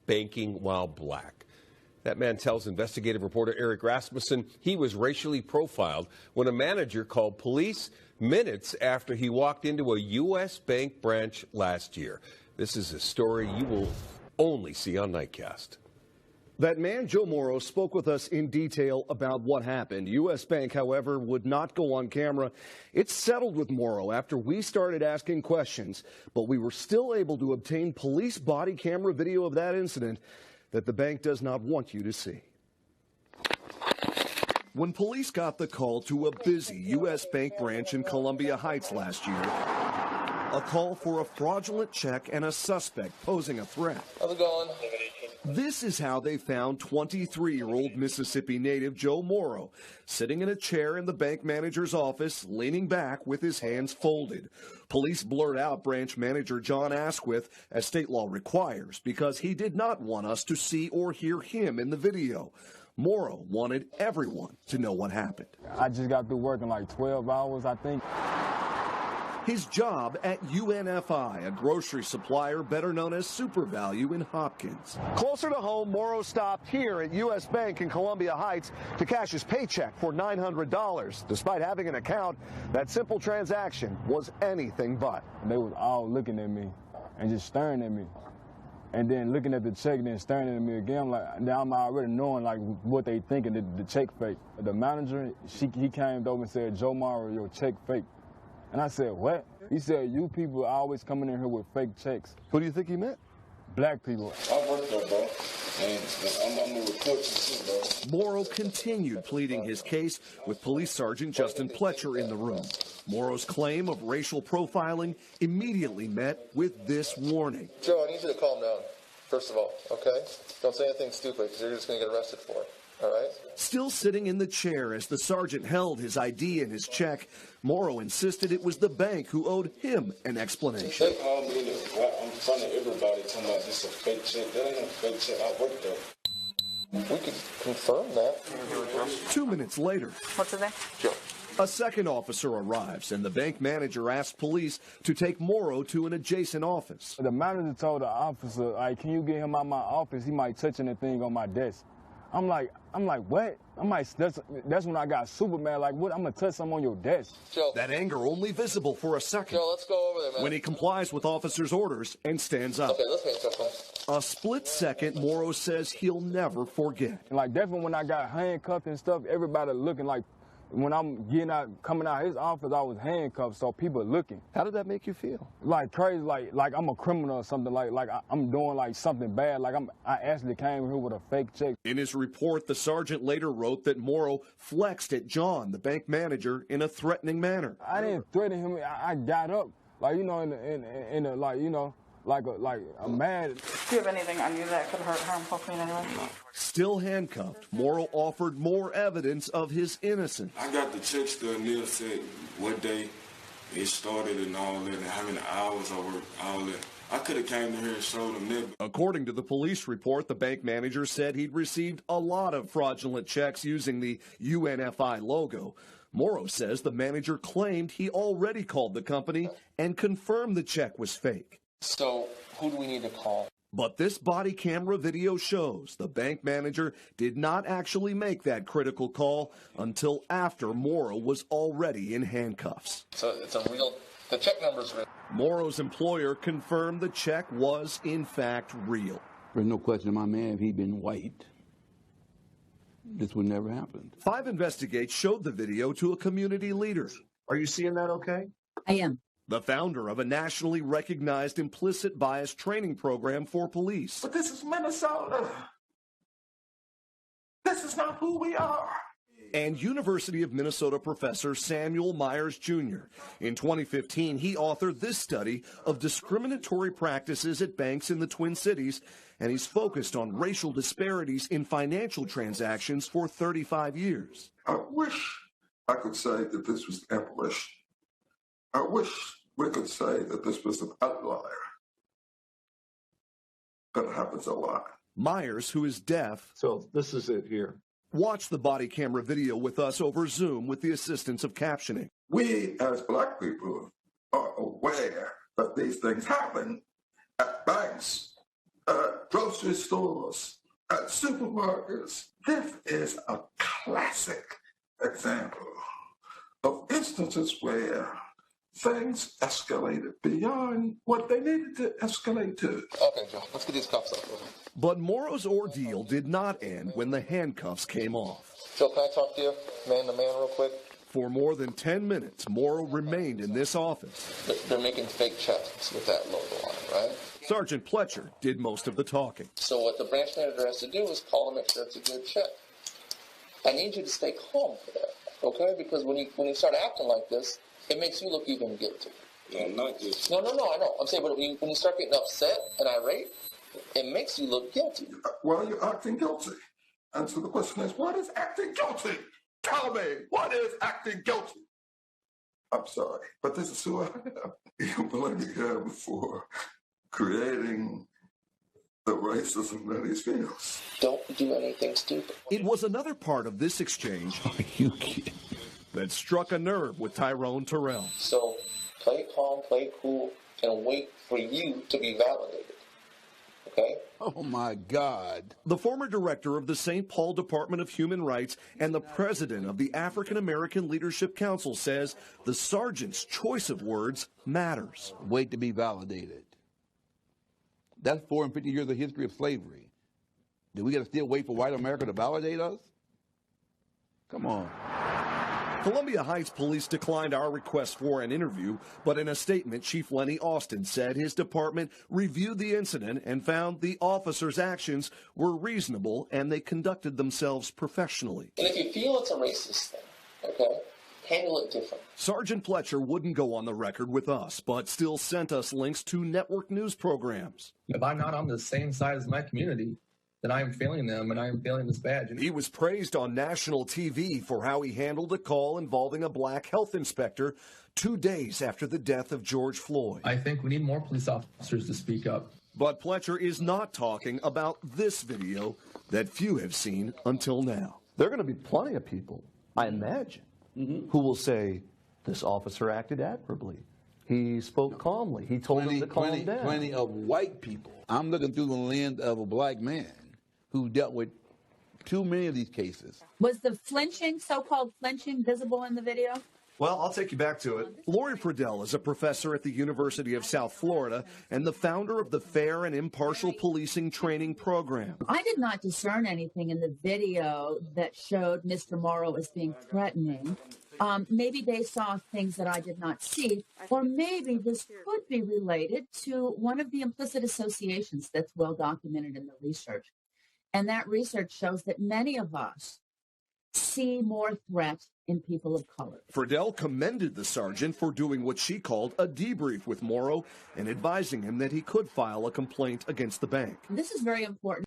banking while black. That man tells investigative reporter Eric Rasmussen he was racially profiled when a manager called police minutes after he walked into a U.S. bank branch last year. This is a story you will only see on Nightcast. That man, Joe Morrow, spoke with us in detail about what happened. U.S. Bank, however, would not go on camera. It settled with Morrow after we started asking questions, but we were still able to obtain police body camera video of that incident that the bank does not want you to see. When police got the call to a busy U.S. Bank branch in Columbia Heights last year, a call for a fraudulent check and a suspect posing a threat. How's it going? This is how they found 23-year-old Mississippi native Joe Morrow sitting in a chair in the bank manager's office, leaning back with his hands folded. Police blurred out branch manager John Asquith, as state law requires, because he did not want us to see or hear him in the video. Morrow wanted everyone to know what happened. I just got through working like 12 hours, I think. His job at UNFI, a grocery supplier better known as Super Value in Hopkins. Closer to home, Morrow stopped here at U.S. Bank in Columbia Heights to cash his paycheck for $900. Despite having an account, that simple transaction was anything but. They was all looking at me and just staring at me. And then looking at the check and then staring at me again. I'm already knowing like what they thinking, the check fake. The manager, he came over and said, "Joe Morrow, your check fake." And I said, "What?" He said, "You people are always coming in here with fake checks." Who do you think he meant? Black people. I work there, bro. And I'm going to report you too, bro. Morrow continued pleading his case with Police Sergeant Justin Pletcher in the room. Morrow's claim of racial profiling immediately met with this warning. Joe, I need you to calm down, first of all, okay? Don't say anything stupid, because you're just going to get arrested for it. All right. Still sitting in the chair as the sergeant held his ID and his check, Morrow insisted it was the bank who owed him an explanation. They called me in in front of everybody talking about this is a fake check. That ain't no fake check. I work there. We could confirm that. 2 minutes later, What's his name? Joe. a second officer arrives, and the bank manager asked police to take Morrow to an adjacent office. The manager told the officer, "Like, can you get him out of my office? He might touch anything on my desk." I'm like, what? That's when I got super mad. Like, what? I'm gonna touch something on your desk. Joe. That anger only visible for a second. Joe, let's go over there, man. When he complies with officers' orders and stands up. Okay, let's handcuff him. A split second, Morrow says he'll never forget. And like, definitely when I got handcuffed and stuff, everybody looking like, when I'm coming out of his office, I was handcuffed, so people looking. How did that make you feel? Like crazy, like I'm a criminal or something, like I'm doing like something bad, like I actually came here with a fake check. In his report, the sergeant later wrote that Morrow flexed at John, the bank manager, in a threatening manner. I didn't threaten him. I got up, like, you know, in a like, you know, like a mad. Do you have anything on you that could hurt harmful to me in any way? Still handcuffed, Morrow offered more evidence of his innocence. I got the check stub, and Neil said what day it started and all that, and how many hours I worked, all that. I could have came in here and showed them that. According to the police report, the bank manager said he'd received a lot of fraudulent checks using the UNFI logo. Morrow says the manager claimed he already called the company and confirmed the check was fake. So, who do we need to call? But this body camera video shows the bank manager did not actually make that critical call until after Morrow was already in handcuffs. So, it's a real, the check number's real. Morrow's employer confirmed the check was, in fact, real. There's no question in my man, if he'd been white, this would never happen. 5 Investigates showed the video to a community leader. Are you seeing that okay? I am. The founder of a nationally recognized implicit bias training program for police. But this is Minnesota. This is not who we are. And University of Minnesota professor Samuel Myers, Jr. In 2015, he authored this study of discriminatory practices at banks in the Twin Cities, and he's focused on racial disparities in financial transactions for 35 years. I wish I could say that this was abolition. I wish we could say that this was an outlier. But it happens a lot. Myers, who is deaf, so this is it here. Watch the body camera video with us over Zoom with the assistance of captioning. We, as black people, are aware that these things happen at banks. at grocery stores, at supermarkets. This is a classic example of instances where things escalated beyond what they needed to escalate to. Okay, Joe, let's get these cuffs off. But Morrow's ordeal did not end when the handcuffs came off. Joe, can I talk to you man to man real quick? For more than 10 minutes, Morrow remained in this office. They're making fake checks with that logo on it, right? Sergeant Pletcher did most of the talking. So what the branch manager has to do is call and make sure it's a good check. I need you to stay calm for that, okay? Because when you start acting like this, it makes you look even guilty. No, I'm not guilty. No, I know. I'm saying, but when you start getting upset and irate, it makes you look guilty. Well, you're acting guilty. And so the question is, what is acting guilty? Tell me, what is acting guilty? I'm sorry, but this is who I am. You blame him for creating the racism that he feels. Don't do anything stupid. It was another part of this exchange Are you kidding? that struck a nerve with Tyrone Terrell. So play it calm, play it cool, and wait for you to be validated. Okay? Oh, my God. The former director of the St. Paul Department of Human Rights and the president of the African American Leadership Council says the sergeant's choice of words matters. Wait to be validated. That's 450 years of history of slavery. Do we got to still wait for white America to validate us? Come on. Columbia Heights Police declined our request for an interview, but in a statement, Chief Lenny Austin said his department reviewed the incident and found the officers' actions were reasonable and they conducted themselves professionally. And if you feel it's a racist thing, okay, handle it different. Sergeant Pletcher wouldn't go on the record with us, but still sent us links to network news programs. If I'm not on the same side as my community, then I am failing them and I am failing this badge. He was praised on national TV for how he handled a call involving a black health inspector 2 days after the death of George Floyd. I think we need more police officers to speak up. But Pletcher is not talking about this video that few have seen until now. There are going to be plenty of people, I imagine, who will say, this officer acted admirably. He spoke calmly. He told them to calm down. Plenty of white people. I'm looking through the lens of a black man who dealt with too many of these cases. Was the flinching, so-called flinching, visible in the video? Well, I'll take you back to it. Lori Pradell is a professor at the University of South Florida and the founder of the Fair and Impartial Policing Training Program. I did not discern anything in the video that showed Mr. Morrow as being threatening. Maybe they saw things that I did not see, or maybe this could be related to one of the implicit associations that's well documented in the research. And that research shows that many of us see more threat in people of color. Pradell commended the sergeant for doing what she called a debrief with Morrow and advising him that he could file a complaint against the bank. This is very important.